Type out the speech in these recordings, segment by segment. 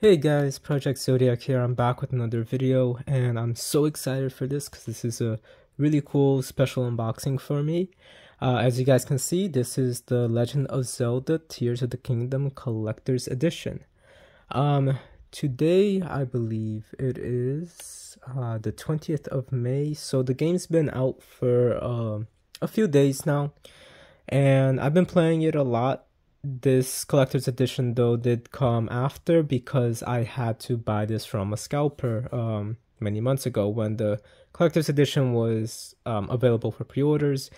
Hey guys, project-zodiac here. I'm back with another video and I'm so excited for this because this is a really cool special unboxing for me. As you guys can see, this is the Legend of Zelda Tears of the Kingdom Collector's Edition. Today I believe it is the 20th of May, so the game's been out for a few days now and I've been playing it a lot. This collector's edition though did come after because I had to buy this from a scalper many months ago when the collector's edition was available for pre-orders,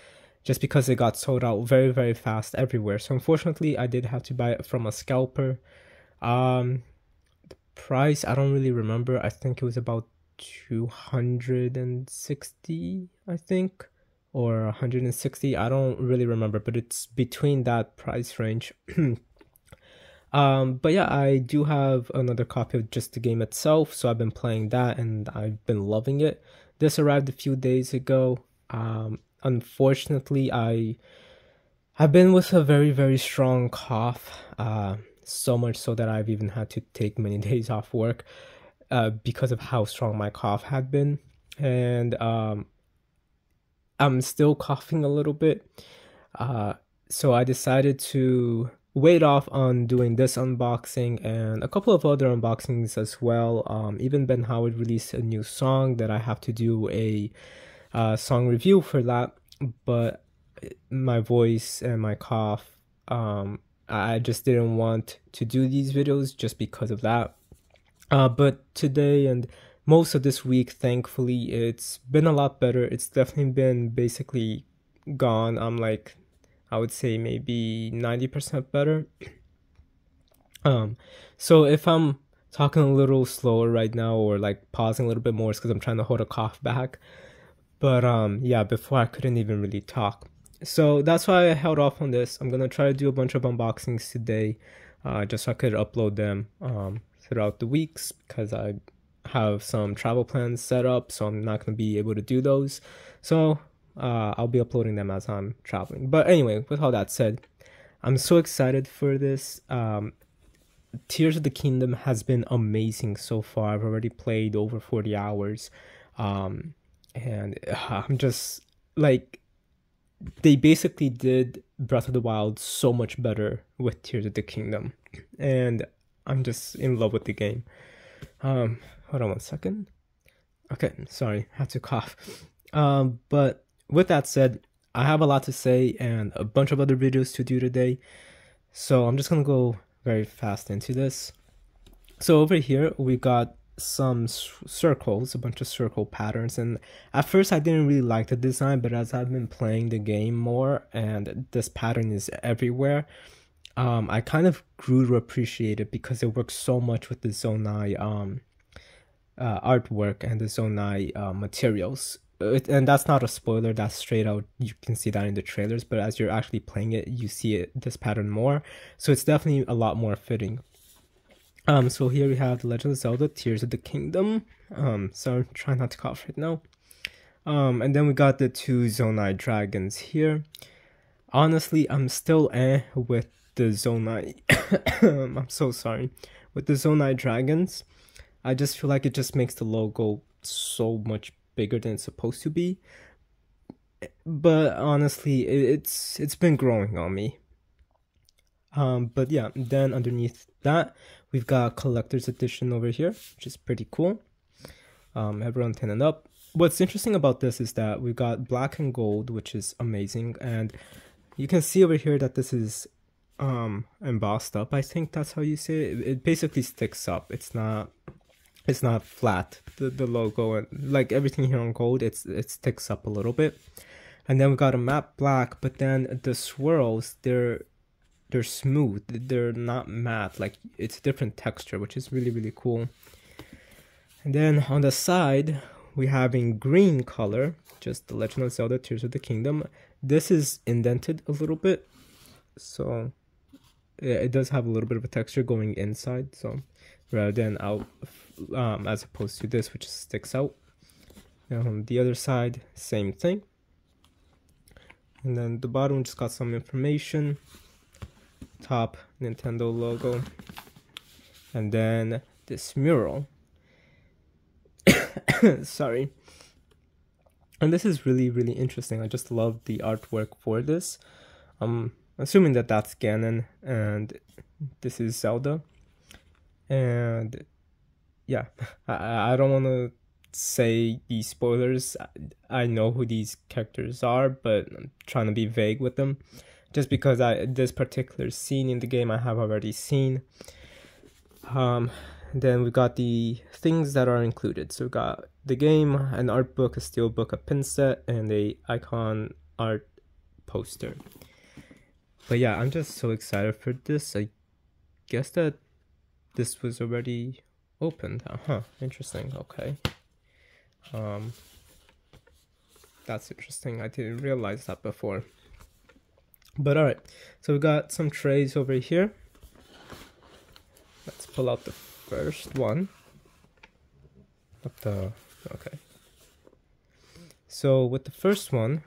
just because it got sold out very fast everywhere. So unfortunately I did have to buy it from a scalper. The price I don't really remember. I think it was about 260, I think, or 160. I don't really remember, but it's between that price range. But yeah, I do have another copy of just the game itself, so I've been playing that and I've been loving it. This arrived a few days ago. Unfortunately, I've been with a very strong cough, so much so that I've even had to take many days off work because of how strong my cough had been. And I'm still coughing a little bit, so I decided to wait off on doing this unboxing and a couple of other unboxings as well. Even Ben Howard released a new song that I have to do a song review for that, but my voice and my cough, I just didn't want to do these videos just because of that. But today and most of this week, thankfully, it's been a lot better. It's definitely been basically gone. I'm like, I would say maybe 90% better. So if I'm talking a little slower right now or like pausing a little bit more, it's because I'm trying to hold a cough back. But yeah, before I couldn't even really talk. So that's why I held off on this. I'm gonna try to do a bunch of unboxings today, just so I could upload them throughout the weeks, because I have some travel plans set up, so I'm not going to be able to do those. So I'll be uploading them as I'm traveling. But anyway, with all that said, I'm so excited for this. Tears of the Kingdom has been amazing so far. I've already played over 40 hours. And I'm just like, they basically did Breath of the Wild so much better with Tears of the Kingdom. And I'm just in love with the game. Hold on one second. Okay, sorry, I had to cough. But with that said, I have a lot to say and a bunch of other videos to do today, so I'm just gonna go very fast into this. So over here we got some circles, a bunch of circle patterns, and at first I didn't really like the design, but as I've been playing the game more and this pattern is everywhere, I kind of grew to appreciate it because it works so much with the Zonai artwork and the Zonai materials. And that's not a spoiler, that's straight out, you can see that in the trailers, but as you're actually playing it, you see this pattern more, so it's definitely a lot more fitting. So here we have the Legend of Zelda Tears of the Kingdom. So I'm trying not to cough right now. And then we got the two Zonai dragons here. Honestly, I'm still with the Zonai. I'm so sorry. With the Zonai dragons, I just feel like it just makes the logo so much bigger than it's supposed to be. But honestly, it's been growing on me. But yeah, then underneath that, we've got collector's edition over here, which is pretty cool. Everyone 10 and up. What's interesting about this is that we've got black and gold, which is amazing, and you can see over here that this is embossed up. I think that's how you say it. It basically sticks up. It's not flat. The logo and like everything here on gold, it sticks up a little bit. And then we got a matte black, but then the swirls, they're smooth. They're not matte. Like, it's a different texture, which is really cool. And then on the side, we have in green color just the Legend of Zelda Tears of the Kingdom. This is indented a little bit, so it does have a little bit of a texture going inside, so rather than out, as opposed to this, which sticks out. And on the other side, same thing. And then the bottom just got some information. Top Nintendo logo. and then this mural. Sorry. And this is really, really interesting. I just love the artwork for this. I'm assuming that that's Ganon, and this is Zelda. And yeah, I don't want to say these spoilers. I know who these characters are, but I'm trying to be vague with them. Just because this particular scene in the game I have already seen. Then we got the things that are included. So we got the game, an art book, a steel book, a pin set, and a icon art poster. But yeah, I'm just so excited for this. I guess that this was already opened. Interesting. Okay. That's interesting. I didn't realize that before. But alright, so we got some trays over here. Let's pull out the first one. Okay. So with the first one,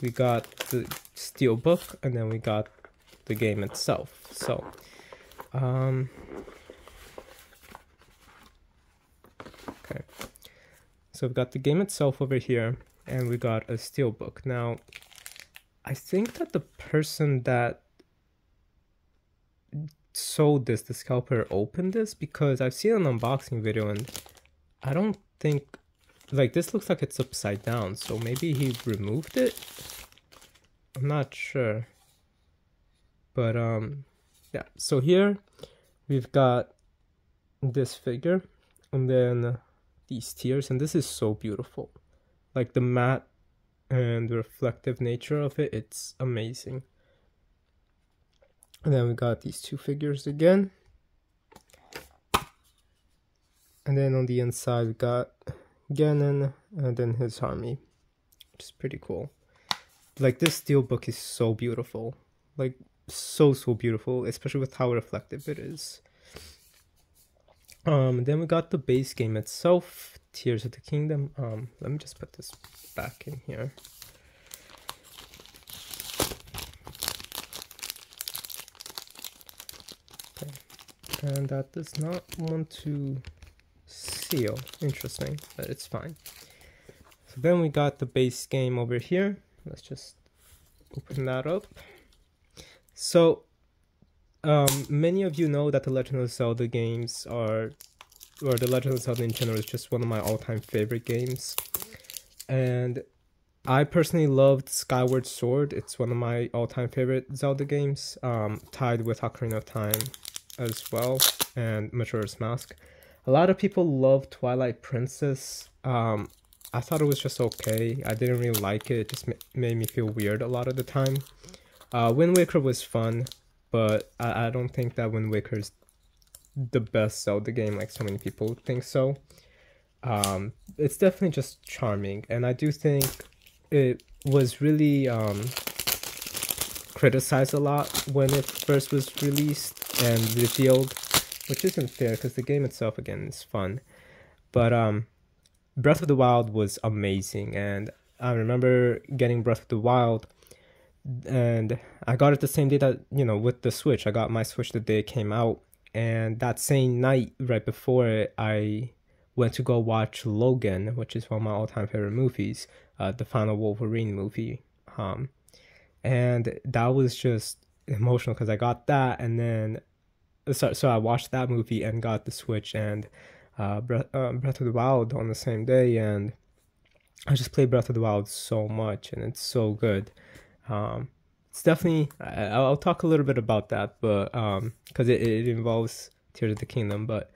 we got the steel book, and then we got the game itself. So, okay. So we've got the game itself over here, and we got a steel book. Now, I think that the person that sold this, the scalper, opened this, because I've seen an unboxing video and I don't think, like, this looks like it's upside down, so maybe he removed it? I'm not sure. But yeah, so here we've got this figure, and then these tears, and this is so beautiful. Like the matte and the reflective nature of it, it's amazing. And then we got these two figures again. And then on the inside we got Ganon and then his army, which is pretty cool. Like, this steelbook is so beautiful. Like, so beautiful, especially with how reflective it is. Then we got the base game itself, Tears of the Kingdom. Let me just put this back in here. Okay. And that does not want to seal. Interesting, but it's fine. So then we got the base game over here. Let's just open that up. So many of you know that the Legend of Zelda games are, or the Legend of Zelda in general, is just one of my all-time favorite games. And I personally loved Skyward Sword. It's one of my all-time favorite Zelda games, tied with Ocarina of Time as well, and Majora's Mask. A lot of people love Twilight Princess. I thought it was just okay. I didn't really like it. It just made me feel weird a lot of the time. Wind Waker was fun, but I don't think that Wind Waker is the best Zelda game like so many people think so. It's definitely just charming, and I do think it was really criticized a lot when it first was released and revealed, which isn't fair because the game itself, again, is fun. But Breath of the Wild was amazing, and I remember getting Breath of the Wild, and I got it the same day that, you know, with the Switch. I got my Switch the day it came out, and that same night, right before it, I went to go watch Logan, which is one of my all-time favorite movies, the final Wolverine movie. And that was just emotional because I got that, and then so I watched that movie and got the Switch and Breath of the Wild on the same day, and I just played Breath of the Wild so much, and it's so good. It's definitely, I'll talk a little bit about that, but because it involves Tears of the Kingdom. But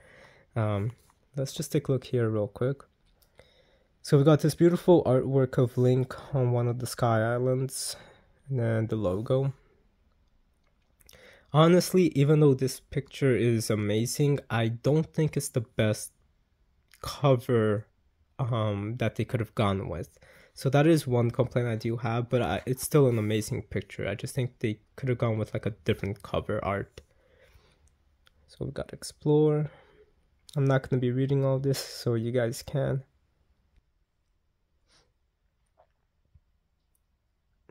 let's just take a look here real quick. So we got this beautiful artwork of Link on one of the Sky Islands, and then the logo. Honestly, even though this picture is amazing, I don't think it's the best cover that they could have gone with. So that is one complaint I do have, but it's still an amazing picture. I just think they could have gone with like a different cover art. So we got Explore. I'm not going to be reading all this, so you guys can.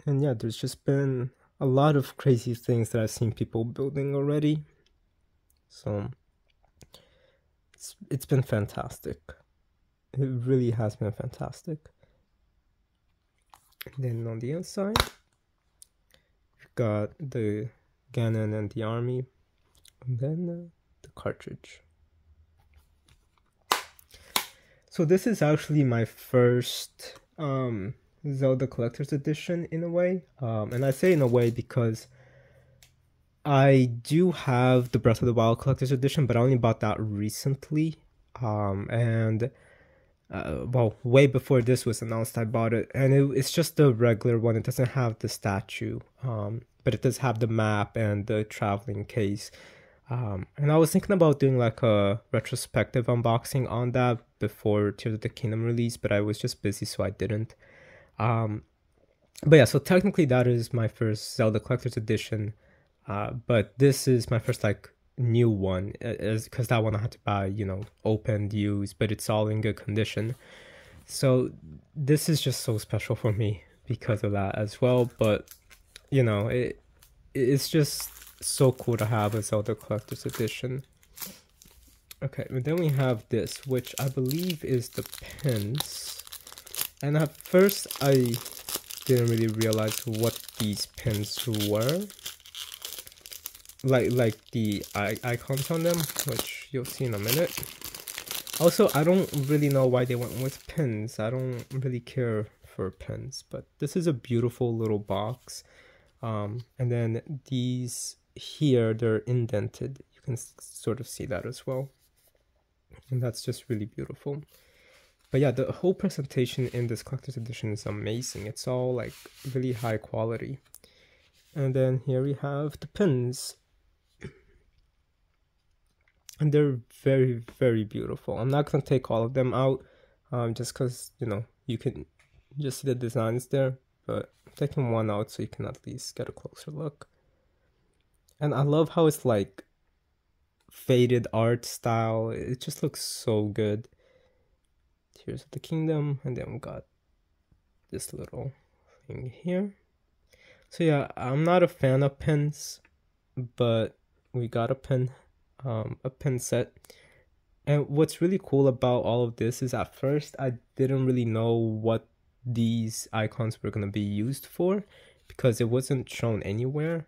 And yeah, there's just been a lot of crazy things that I've seen people building already. So it's been fantastic. It really has been fantastic. And then on the inside, we've got the Ganon and the army, and then the cartridge. So this is actually my first Zelda Collector's Edition in a way. And I say in a way because I do have the Breath of the Wild Collector's Edition, but I only bought that recently. Well, way before this was announced, I bought it. And it's just the regular one. It doesn't have the statue, but it does have the map and the traveling case. And I was thinking about doing like a retrospective unboxing on that before Tears of the Kingdom release, but I was just busy, so I didn't. But yeah, so technically that is my first Zelda Collector's Edition, but this is my first like new one, because that one I had to buy, you know, opened, used, but it's all in good condition. So this is just so special for me because of that as well. But you know, it's just so cool to have a Zelda Collector's Edition. Okay, and then we have this, which I believe is the pins. And at first I didn't really realize what these pins were. Like the icons on them, which you'll see in a minute. Also, I don't really know why they went with pins. I don't really care for pins, but this is a beautiful little box. And then these here, they're indented. You can sort of see that as well. And that's just really beautiful. But yeah, the whole presentation in this collector's edition is amazing. It's all like really high quality. And then here we have the pins. And they're very, very beautiful. I'm not going to take all of them out, just because, you know, you can just see the designs there. But I'm taking one out so you can at least get a closer look. And I love how it's like faded art style. It just looks so good. Tears of the Kingdom, and then we got this little thing here. So yeah, I'm not a fan of pins, but we got a pin set. And what's really cool about all of this is at first I didn't really know what these icons were going to be used for because it wasn't shown anywhere.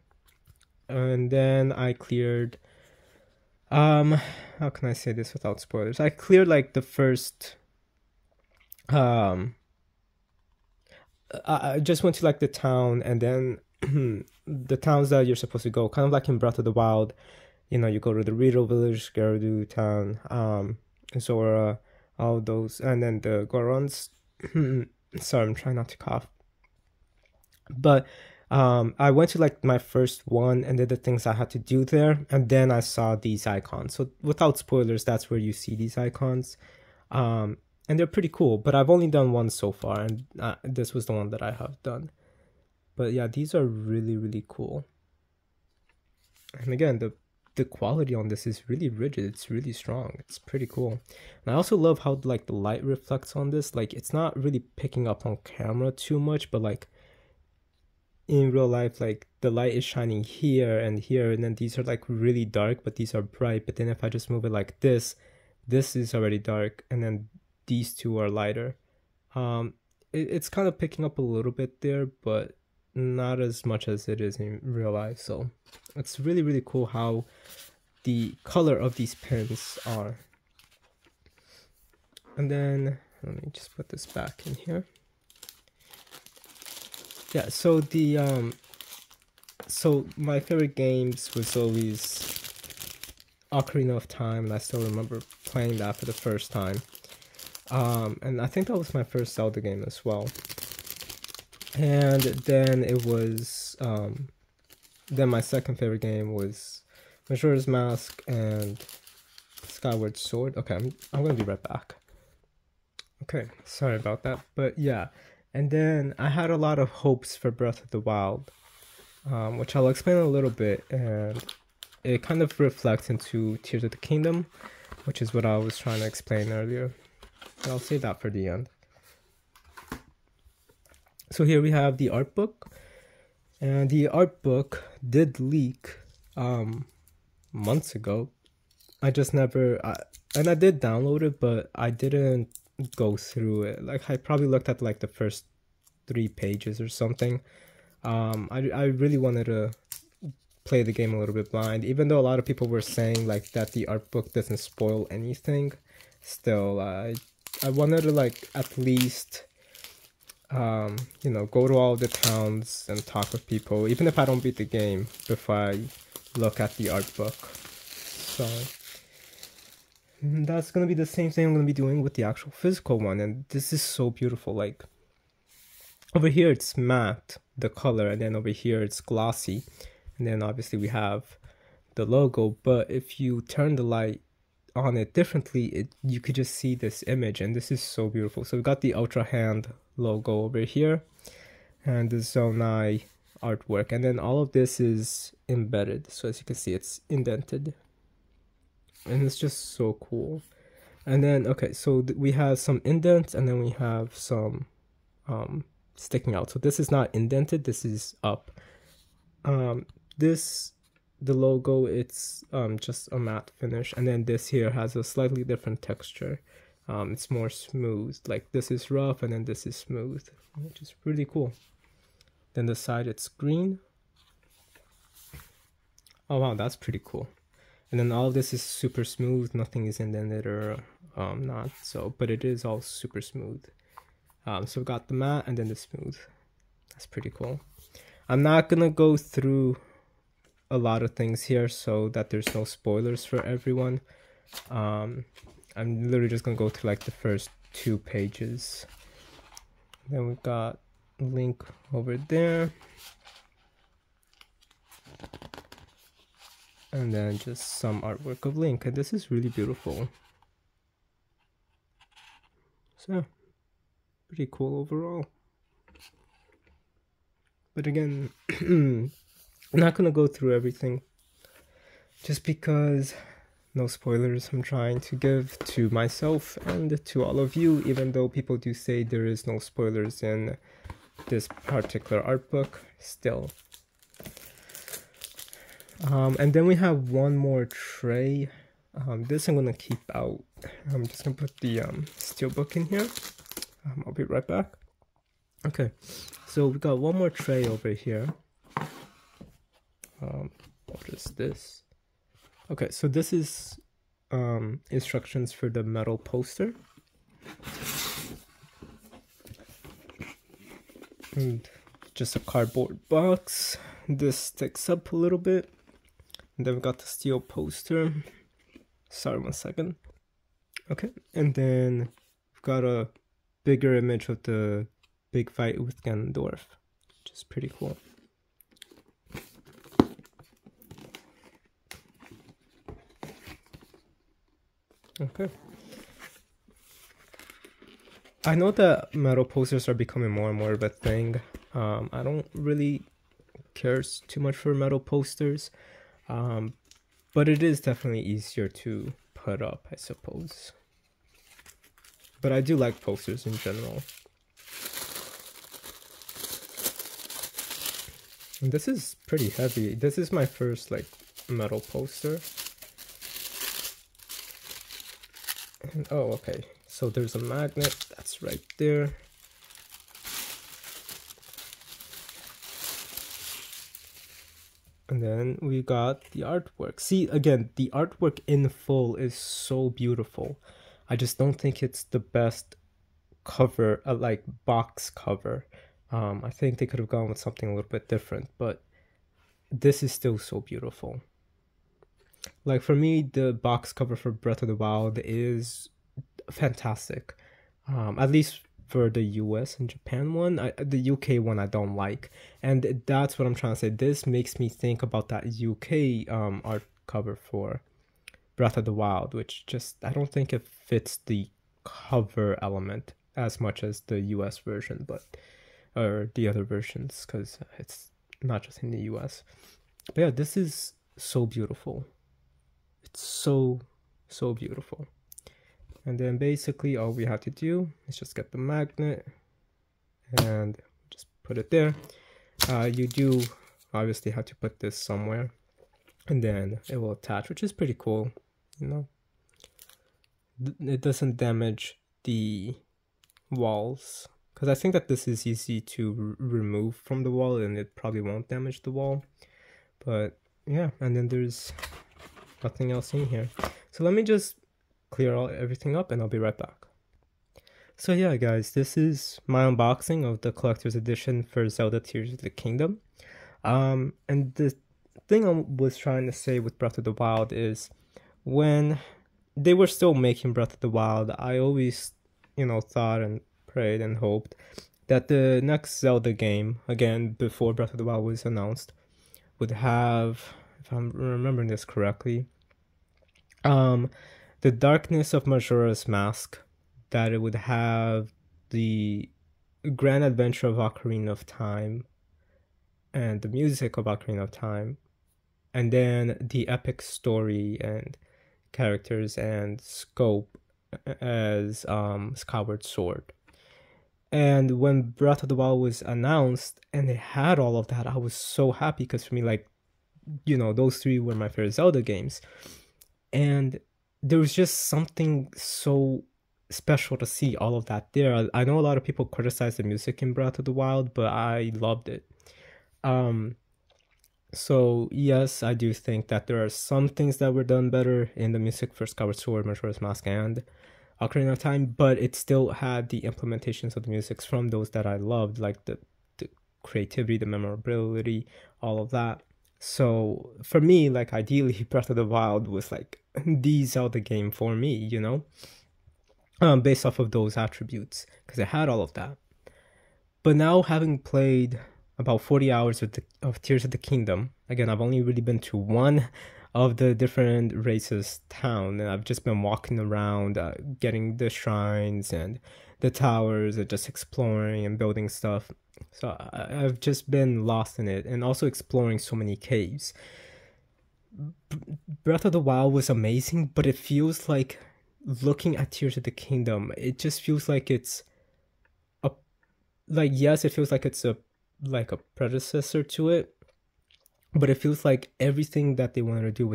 And then I cleared how can I say this without spoilers? I cleared like the first I just went to like the town, and then the towns that you're supposed to go, kind of like in Breath of the Wild. You know, you go to the Rito Village, Gerudo Town, Zora, all those, and then the Gorons. Sorry, I'm trying not to cough. But I went to like my first one and did the things I had to do there, and then I saw these icons. So without spoilers, that's where you see these icons. And they're pretty cool, but I've only done one so far, and this was the one that I have done. But yeah, these are really, really cool. And again, the quality on this is really rigid. It's really strong. It's pretty cool. And I also love how like the light reflects on this. Like it's not really picking up on camera too much, but like in real life, like the light is shining here, and then these are like really dark, but these are bright. But then if I just move it like this is already dark, and then these two are lighter. It's kind of picking up a little bit there, but not as much as it is in real life. So it's really, really cool how the color of these pins are. And then let me just put this back in here. Yeah, so the so my favorite games was always Ocarina of Time, and I still remember playing that for the first time. And I think that was my first Zelda game as well. And then it was, then my second favorite game was Majora's Mask and Skyward Sword. Okay, I'm gonna be right back. Okay, sorry about that, but yeah. And then I had a lot of hopes for Breath of the Wild, which I'll explain a little bit, and it kind of reflects into Tears of the Kingdom, which is what I was trying to explain earlier. But I'll save that for the end. So here we have the art book, and the art book did leak months ago, I just never, and I did download it, but I didn't go through it. Like I probably looked at like the first 3 pages or something. I really wanted to play the game a little bit blind, even though a lot of people were saying like that the art book doesn't spoil anything. Still, I wanted to like at least you know, go to all the towns and talk with people, even if I don't beat the game, before I look at the art book. So that's gonna be the same thing I'm gonna be doing with the actual physical one, and this is so beautiful. Like over here it's matte, the color, and then over here it's glossy, and then obviously we have the logo. But if you turn the light on it differently, you could just see this image, and this is so beautiful. So we've got the Ultra Hand logo over here and the Zonai artwork, and then all of this is embedded, so as you can see it's indented, and it's just so cool. And then okay, so we have some indents, and then we have some sticking out. So this is not indented, this is up. The logo, it's just a matte finish, and then this here has a slightly different texture. It's more smooth. Like this is rough, and then this is smooth, which is really cool. Then the side, it's green. Oh wow, that's pretty cool. And then all of this is super smooth. Nothing is indented or not. So, but it is all super smooth. So we got the matte and then the smooth. That's pretty cool. I'm not gonna go through a lot of things here so that there's no spoilers for everyone. I'm literally just gonna go through like the first 2 pages. Then we've got Link over there, and then just some artwork of Link, and this is really beautiful. So pretty cool overall. But again, I'm not gonna go through everything just because no spoilers. I'm trying to give to myself and to all of you, even though people do say there is no spoilers in this particular art book still. And then we have one more tray. This I'm gonna keep out. I'm just gonna put the steelbook in here. I'll be right back. Okay, so we got one more tray over here. What is this? Okay, so this is instructions for the metal poster. And just a cardboard box. This sticks up a little bit. And then we got the steel poster. Sorry, 1 second. Okay, and then we've got a bigger image of the big fight with Ganondorf, which is pretty cool. Okay. I know that metal posters are becoming more and more of a thing. I don't really care too much for metal posters, but it is definitely easier to put up, I suppose. But I do like posters in general. And this is pretty heavy. This is my first like metal poster. And, oh, okay. So there's a magnet that's right there. And then we got the artwork. See, again, the artwork in full is so beautiful. I just don't think it's the best cover, like box cover. I think they could have gone with something a little bit different, but this is still so beautiful. Like for me, the box cover for Breath of the Wild is fantastic. At least for the US and Japan one. The UK one I don't like, and that's what I'm trying to say. This makes me think about that UK art cover for Breath of the Wild, which just, I don't think it fits the cover element as much as the US version, or the other versions, because it's not just in the US. But yeah, this is so beautiful. It's so beautiful. And then basically all we have to do is just get the magnet and just put it there. You do obviously have to put this somewhere, and then it will attach, which is pretty cool. you know. It doesn't damage the walls, because I think that this is easy to remove from the wall and it probably won't damage the wall. But yeah, and then there's nothing else in here. So let me just clear everything up and I'll be right back. So yeah, guys, this is my unboxing of the collector's edition for Zelda Tears of the Kingdom. And the thing I was trying to say with Breath of the Wild is, when they were still making Breath of the Wild, I always, thought and prayed and hoped that the next Zelda game, again, before Breath of the Wild was announced, would have, if I'm remembering this correctly, the darkness of Majora's Mask, that it would have the grand adventure of Ocarina of Time and the music of Ocarina of Time, and then the epic story and characters and scope as Skyward Sword. And when Breath of the Wild was announced and it had all of that, I was so happy, because for me, those three were my favorite Zelda games. And there was just something so special to see all of that there. I know a lot of people criticize the music in Breath of the Wild, but I loved it. So yes, I do think that there are some things that were done better in the music for Skyward Sword, Majora's Mask, and Ocarina of Time, but it still had the implementations of the music from those that I loved, like the creativity, the memorability, all of that. So for me, ideally, Breath of the Wild was the Zelda game for me, based off of those attributes, because it had all of that. But now, having played about 40 hours of Tears of the Kingdom, again, I've only really been to one of the different races' town, and I've just been walking around, getting the shrines and the towers, and just exploring and building stuff. So I've just been lost in it, and also exploring so many caves. Breath of the Wild was amazing, but it feels like, looking at Tears of the Kingdom, it just feels like it's yes, it feels like it's a predecessor to it, but it feels like everything that they wanted to do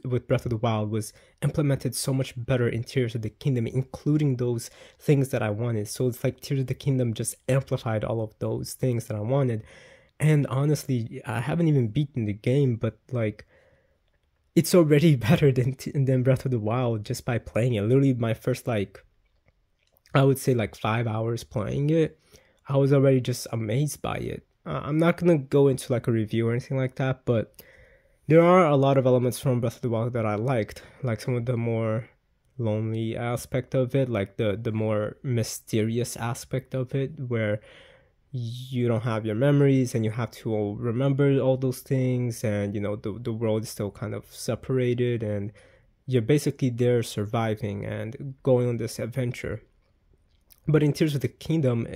with Breath of the Wild was implemented so much better in Tears of the Kingdom, including those things that I wanted. So it's like Tears of the Kingdom just amplified all of those things that I wanted. And honestly, I haven't even beaten the game, but it's already better than Breath of the Wild just by playing it. Literally, my first I would say 5 hours playing it, I was already just amazed by it. I'm not gonna go into a review or anything like that, but there are a lot of elements from Breath of the Wild that I liked, like some of the more lonely aspect of it, the more mysterious aspect of it, where you don't have your memories and you have to remember all those things, and the world is still kind of separated, and you're basically there surviving and going on this adventure. But in Tears of the Kingdom,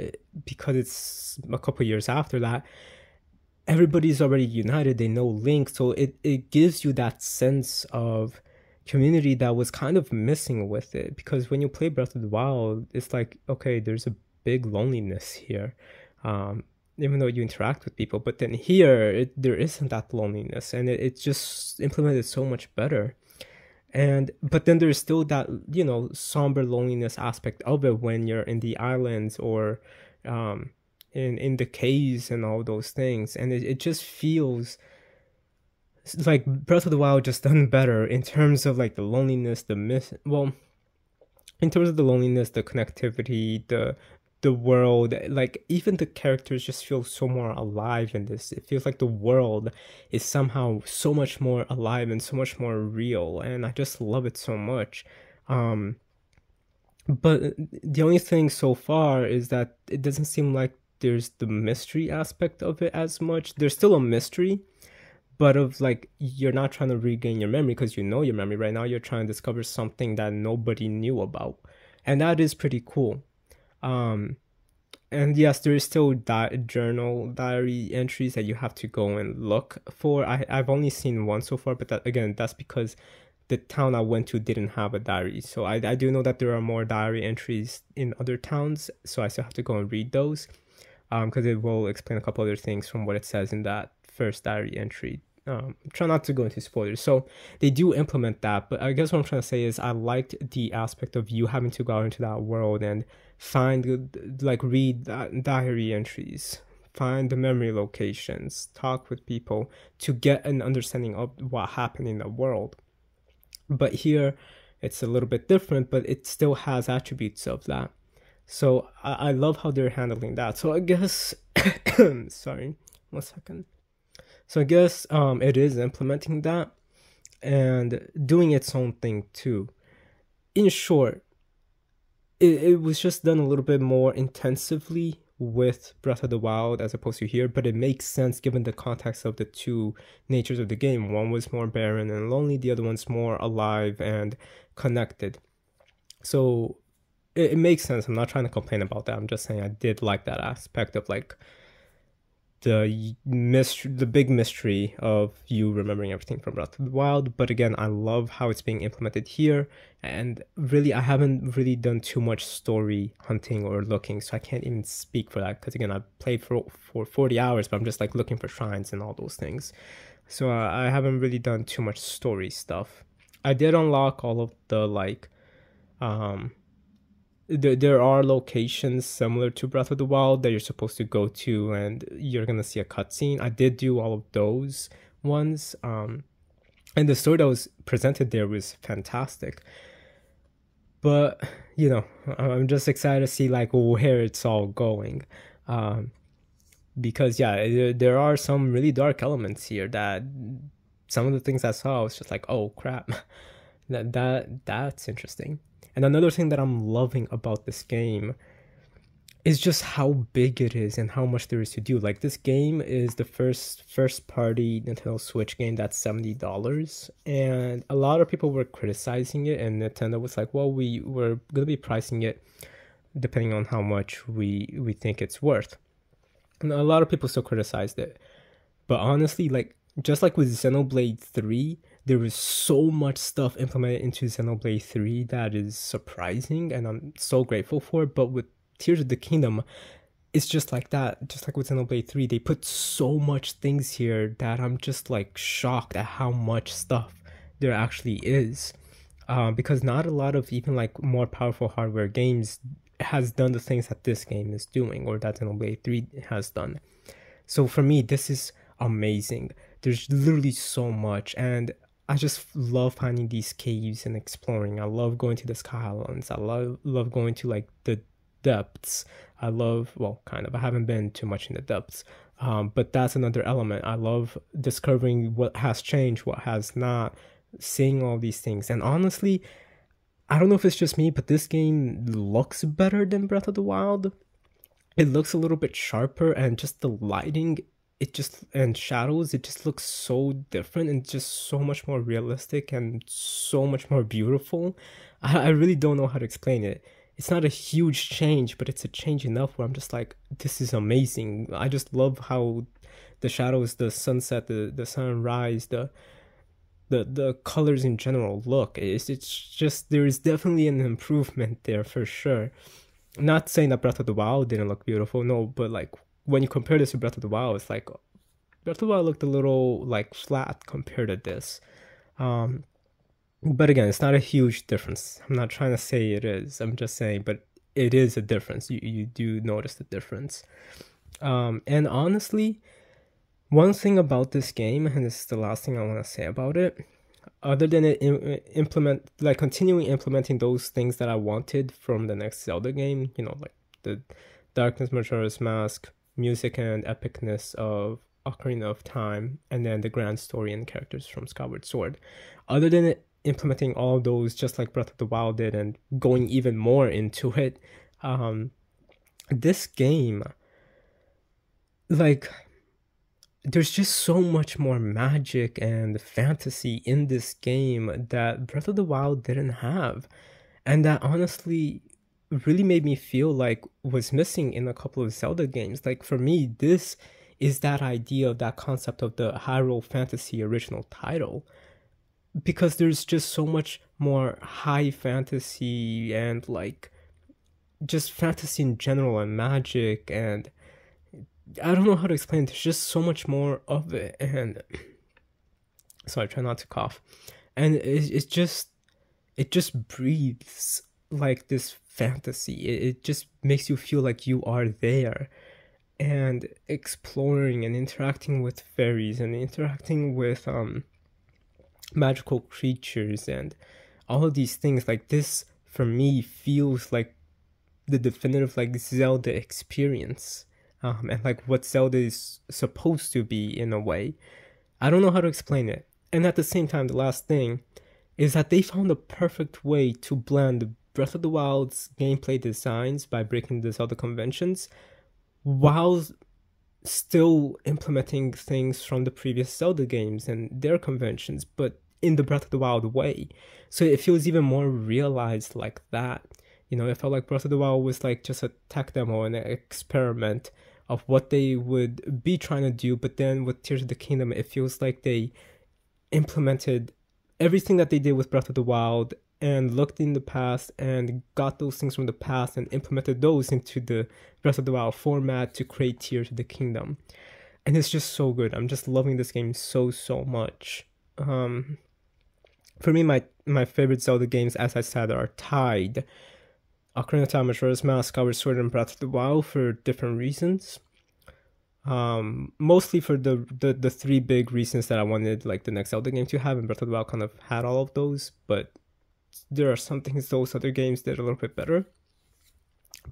because it's a couple years after that, everybody's already united, they know Link, so it gives you that sense of community that was kind of missing with it. Because when you play Breath of the Wild, it's okay, there's a big loneliness here, even though you interact with people. But then here, there isn't that loneliness, and it's just implemented so much better. But then there's still that, somber loneliness aspect of it when you're in the islands or in the caves and all those things. And it just feels like Breath of the Wild just done better in terms of the loneliness, in terms of the loneliness, the connectivity, the world, even the characters just feel so more alive in this. It feels like the world is somehow so much more alive and so much more real, and I just love it so much. But the only thing so far is that it doesn't seem like there's the mystery aspect of it as much. There's still a mystery, but you're not trying to regain your memory because you know your memory. Right now you're trying to discover something that nobody knew about, and that is pretty cool. And yes, there is still diary entries that you have to go and look for. I've only seen one so far, but that's because the town I went to didn't have a diary. So I do know that there are more diary entries in other towns, so I still have to go and read those, because it will explain a couple other things from what it says in that first diary entry try not to go into spoilers. So they do implement that, but I guess what I'm trying to say is I liked the aspect of you having to go out into that world and find, like, read diary entries, find the memory locations, talk with people to get an understanding of what happened in the world. But here it's a little bit different, but it still has attributes of that. So I love how they're handling that. So I guess, sorry, 1 second. So I guess it is implementing that and doing its own thing too. In short, it was just done a little bit more intensively with Breath of the Wild as opposed to here, but it makes sense given the context of the two natures of the game. One was more barren and lonely, the other one's more alive and connected. So it makes sense. I'm not trying to complain about that. I'm just saying I did like that aspect of like the big mystery of you remembering everything from Breath of the Wild. But again, I love how it's being implemented here, and really I haven't really done too much story hunting or looking, so I can't even speak for that, because again, I played for 40 hours, but I'm just like looking for shrines and all those things, so I haven't really done too much story stuff. I did unlock all of the like there are locations similar to Breath of the Wild that you're supposed to go to, and you're gonna see a cutscene. I did do all of those ones, and the story that was presented there was fantastic. But you know, I'm just excited to see like where it's all going, because yeah, there are some really dark elements here that some of the things I saw I was just like, oh crap, that's interesting. And another thing that I'm loving about this game is just how big it is and how much there is to do. Like, this game is the first party Nintendo Switch game that's $70, and a lot of people were criticizing it, and Nintendo was like, well, we're gonna be pricing it depending on how much we think it's worth. And a lot of people still criticized it, but honestly, like, just like with Xenoblade 3, there is so much stuff implemented into Xenoblade 3 that is surprising, and I'm so grateful for it. But with Tears of the Kingdom, it's just like that. Just like with Xenoblade 3, they put so much things here that I'm just like shocked at how much stuff there actually is. Because not a lot of even like more powerful hardware games has done the things that this game is doing, or that Xenoblade 3 has done. So for me, this is amazing. There's literally so much, and I just love finding these caves and exploring. I love going to the Sky Islands. I love going to like the depths. I haven't been too much in the depths, but that's another element. I love discovering what has changed, what has not, seeing all these things. And honestly, I don't know if it's just me, but this game looks better than Breath of the Wild. It looks a little bit sharper, and just the lighting, and shadows, it just looks so different and just so much more realistic and so much more beautiful. I really don't know how to explain it. It's not a huge change, but it's a change enough where I'm just like, this is amazing. I just love how the shadows, the sunset, the sunrise, the colors in general look. It's just, there is definitely an improvement there for sure. Not saying that Breath of the Wild didn't look beautiful, no, but like, when you compare this to Breath of the Wild, it's like Breath of the Wild looked a little like flat compared to this. But again, it's not a huge difference. I'm not trying to say it is. I'm just saying, but it is a difference. You do notice the difference. And honestly, one thing about this game, and this is the last thing I want to say about it, other than it continuing implementing those things that I wanted from the next Zelda game, you know, like the Darkness Majora's Mask, music and epicness of Ocarina of Time, and then the grand story and characters from Skyward Sword. Other than it implementing all of those just like Breath of the Wild did and going even more into it, this game, like, there's just so much more magic and fantasy in this game that Breath of the Wild didn't have, and that honestly really made me feel like was missing in a couple of Zelda games. Like, for me, this is that idea of that concept of the Hyrule Fantasy original title, because there's just so much more high fantasy and like just fantasy in general and magic, and I don't know how to explain it. There's just so much more of it, and so I try not to cough. And it just breathes like this fantasy. It just makes you feel like you are there and exploring and interacting with fairies and interacting with magical creatures and all of these things. Like this for me feels like the definitive like Zelda experience, and like what Zelda is supposed to be in a way. I don't know how to explain it. And at the same time, the last thing is that they found a perfect way to blend Breath of the Wild's gameplay designs by breaking the Zelda conventions while still implementing things from the previous Zelda games and their conventions, but in the Breath of the Wild way. So it feels even more realized like that. You know, it felt like Breath of the Wild was like just a tech demo and an experiment of what they would be trying to do, but then with Tears of the Kingdom, it feels like they implemented everything that they did with Breath of the Wild and looked in the past and got those things from the past and implemented those into the Breath of the Wild format to create Tears of the Kingdom. And it's just so good. I'm just loving this game so much. For me, my favorite Zelda games, as I said, are tied. Ocarina of Time, Majora's Mask, Skyward Sword, and Breath of the Wild for different reasons. Mostly for the three big reasons that I wanted like the next Zelda game to have, and Breath of the Wild kind of had all of those, but there are some things those other games did a little bit better.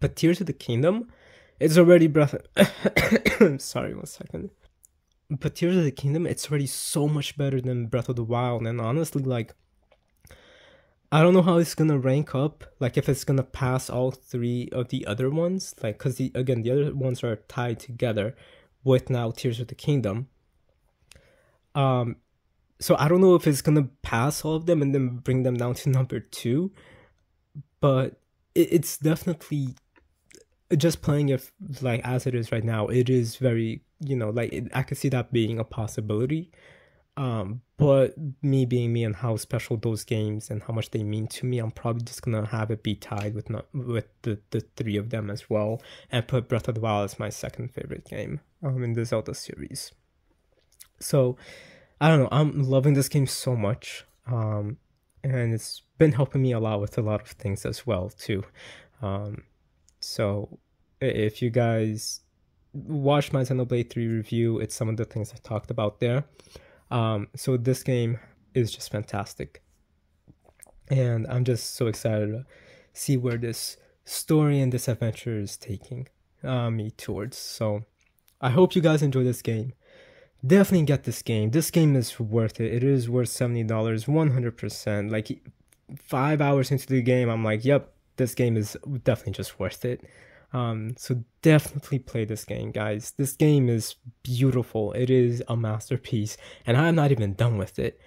But Tears of the Kingdom, it's already sorry, 1 second. But Tears of the Kingdom, it's already so much better than Breath of the Wild, and honestly, like, I don't know how it's gonna rank up, like if it's gonna pass all three of the other ones, like, because the other ones are tied together with now Tears of the Kingdom. So I don't know if it's gonna pass all of them and then bring them down to number 2, but it's definitely, just playing it like as it is right now, it is very, you know, like I could see that being a possibility. But me being me and how special those games and how much they mean to me, I'm probably just gonna have it be tied with the three of them as well, and put Breath of the Wild as my second favorite game in the Zelda series. So I don't know, I'm loving this game so much, and it's been helping me a lot with a lot of things as well too. So if you guys watch my Xenoblade 3 review, it's some of the things I talked about there. So this game is just fantastic, and I'm just so excited to see where this story and this adventure is taking me towards. So I hope you guys enjoy this game. Definitely get this game. This game is worth it. It is worth $70, 100%. Like 5 hours into the game, I'm like, yep, this game is definitely just worth it. So definitely play this game, guys. This game is beautiful. It is a masterpiece, and I'm not even done with it.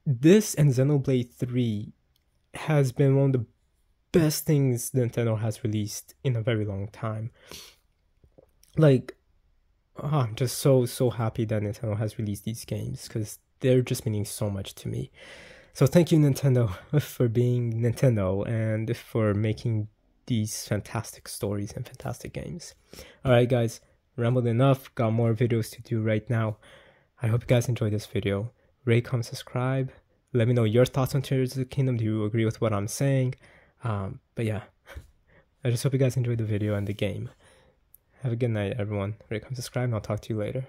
This and Xenoblade 3 has been one of the best things Nintendo has released in a very long time. Like, I'm just so happy that Nintendo has released these games, because they're just meaning so much to me. So thank you, Nintendo, for being Nintendo and for making these fantastic stories and fantastic games. Alright guys, rambled enough, got more videos to do right now. I hope you guys enjoyed this video. Rate, comment, subscribe. Let me know your thoughts on Tears of the Kingdom. Do you agree with what I'm saying? But yeah, I just hope you guys enjoyed the video and the game. Have a good night, everyone. Rate, comment, subscribe, and I'll talk to you later.